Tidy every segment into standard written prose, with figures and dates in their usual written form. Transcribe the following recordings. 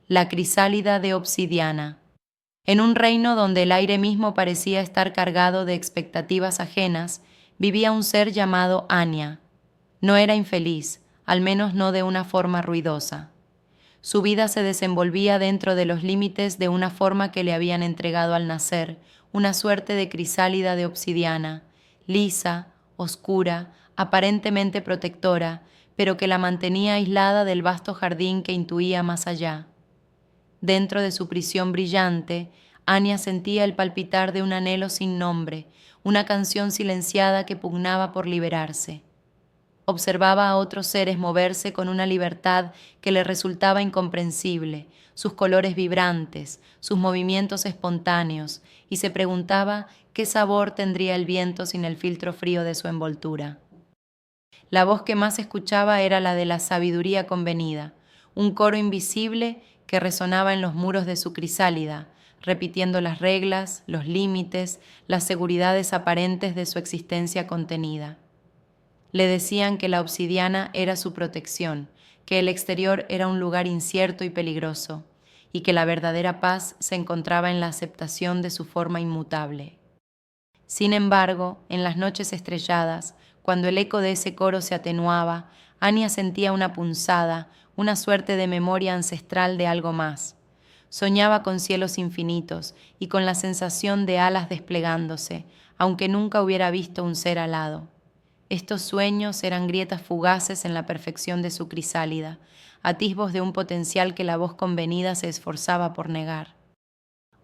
la crisálida de obsidiana. En un reino donde el aire mismo parecía estar cargado de expectativas ajenas, vivía un ser llamado Anya. No era infeliz, al menos no de una forma ruidosa. Su vida se desenvolvía dentro de los límites de una forma que le habían entregado al nacer, una suerte de crisálida de obsidiana, lisa, oscura, aparentemente protectora, pero que la mantenía aislada del vasto jardín que intuía más allá. Dentro de su prisión brillante, Anya sentía el palpitar de un anhelo sin nombre, una canción silenciada que pugnaba por liberarse. Observaba a otros seres moverse con una libertad que le resultaba incomprensible, sus colores vibrantes, sus movimientos espontáneos, y se preguntaba qué sabor tendría el viento sin el filtro frío de su envoltura. La voz que más escuchaba era la de la sabiduría convenida, un coro invisible que resonaba en los muros de su crisálida, repitiendo las reglas, los límites, las seguridades aparentes de su existencia contenida. Le decían que la obsidiana era su protección, que el exterior era un lugar incierto y peligroso, y que la verdadera paz se encontraba en la aceptación de su forma inmutable. Sin embargo, en las noches estrelladas, cuando el eco de ese coro se atenuaba, Anya sentía una punzada, una suerte de memoria ancestral de algo más. Soñaba con cielos infinitos y con la sensación de alas desplegándose, aunque nunca hubiera visto un ser alado. Estos sueños eran grietas fugaces en la perfección de su crisálida, atisbos de un potencial que la voz convenida se esforzaba por negar.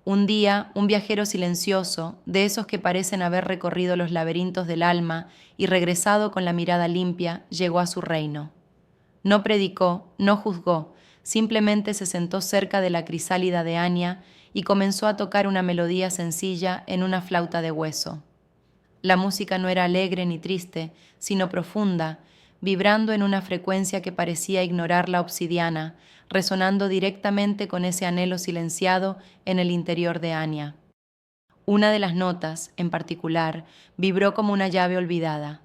Un día, un viajero silencioso, de esos que parecen haber recorrido los laberintos del alma y regresado con la mirada limpia, llegó a su reino. No predicó, no juzgó, simplemente se sentó cerca de la crisálida de Anya y comenzó a tocar una melodía sencilla en una flauta de hueso. La música no era alegre ni triste, sino profunda, vibrando en una frecuencia que parecía ignorar la obsidiana, resonando directamente con ese anhelo silenciado en el interior de Anya. Una de las notas, en particular, vibró como una llave olvidada.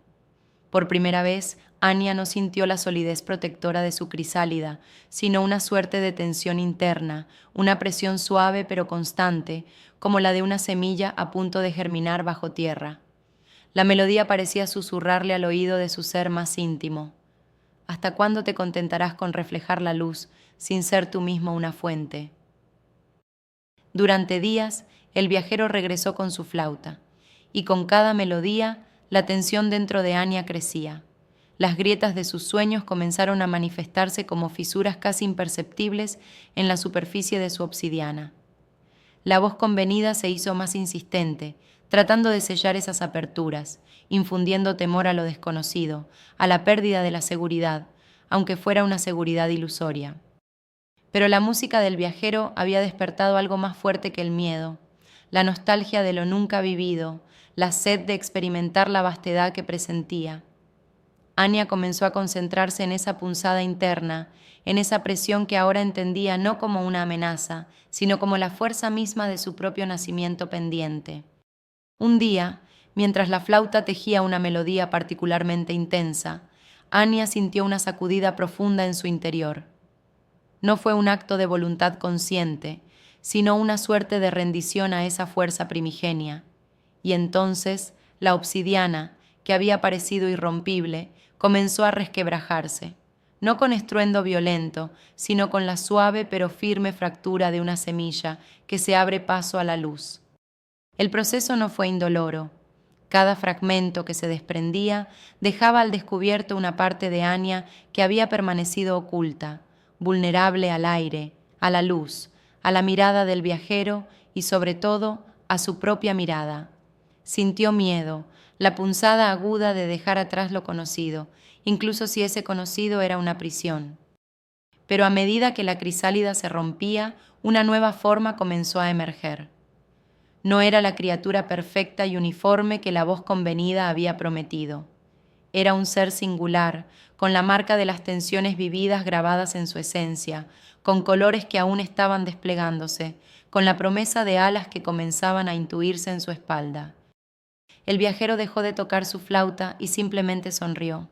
Por primera vez, Anya no sintió la solidez protectora de su crisálida, sino una suerte de tensión interna, una presión suave pero constante, como la de una semilla a punto de germinar bajo tierra. La melodía parecía susurrarle al oído de su ser más íntimo. ¿Hasta cuándo te contentarás con reflejar la luz sin ser tú mismo una fuente? Durante días, el viajero regresó con su flauta, y con cada melodía, la tensión dentro de Anya crecía. Las grietas de sus sueños comenzaron a manifestarse como fisuras casi imperceptibles en la superficie de su obsidiana. La voz convenida se hizo más insistente, tratando de sellar esas aperturas, infundiendo temor a lo desconocido, a la pérdida de la seguridad, aunque fuera una seguridad ilusoria. Pero la música del viajero había despertado algo más fuerte que el miedo, la nostalgia de lo nunca vivido, la sed de experimentar la vastedad que presentía. Anya comenzó a concentrarse en esa punzada interna, en esa presión que ahora entendía no como una amenaza, sino como la fuerza misma de su propio nacimiento pendiente. Un día, mientras la flauta tejía una melodía particularmente intensa, Anya sintió una sacudida profunda en su interior. No fue un acto de voluntad consciente, sino una suerte de rendición a esa fuerza primigenia. Y entonces, la obsidiana, que había parecido irrompible, comenzó a resquebrajarse, no con estruendo violento, sino con la suave pero firme fractura de una semilla que se abre paso a la luz. El proceso no fue indoloro. Cada fragmento que se desprendía dejaba al descubierto una parte de Anya que había permanecido oculta, vulnerable al aire, a la luz, a la mirada del viajero y sobre todo a su propia mirada. Sintió miedo, la punzada aguda de dejar atrás lo conocido, incluso si ese conocido era una prisión. Pero a medida que la crisálida se rompía, una nueva forma comenzó a emerger. No era la criatura perfecta y uniforme que la voz convenida había prometido. Era un ser singular, con la marca de las tensiones vividas grabadas en su esencia, con colores que aún estaban desplegándose, con la promesa de alas que comenzaban a intuirse en su espalda. El viajero dejó de tocar su flauta y simplemente sonrió.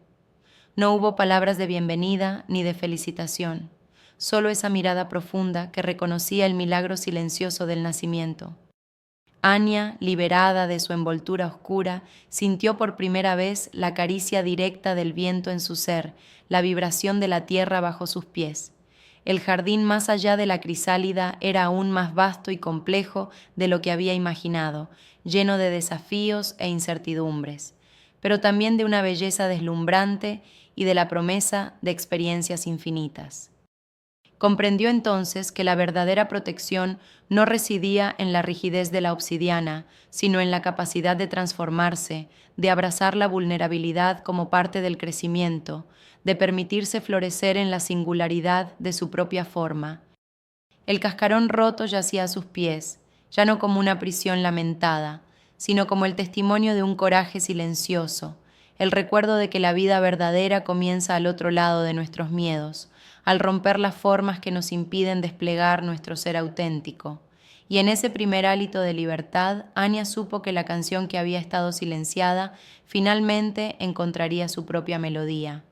No hubo palabras de bienvenida ni de felicitación, solo esa mirada profunda que reconocía el milagro silencioso del nacimiento. Anya, liberada de su envoltura oscura, sintió por primera vez la caricia directa del viento en su ser, la vibración de la tierra bajo sus pies. El jardín más allá de la crisálida era aún más vasto y complejo de lo que había imaginado, lleno de desafíos e incertidumbres, pero también de una belleza deslumbrante y de la promesa de experiencias infinitas. Comprendió entonces que la verdadera protección no residía en la rigidez de la obsidiana, sino en la capacidad de transformarse, de abrazar la vulnerabilidad como parte del crecimiento, de permitirse florecer en la singularidad de su propia forma. El cascarón roto yacía a sus pies, ya no como una prisión lamentada, sino como el testimonio de un coraje silencioso, el recuerdo de que la vida verdadera comienza al otro lado de nuestros miedos, al romper las formas que nos impiden desplegar nuestro ser auténtico. Y en ese primer hálito de libertad, Anya supo que la canción que había estado silenciada finalmente encontraría su propia melodía.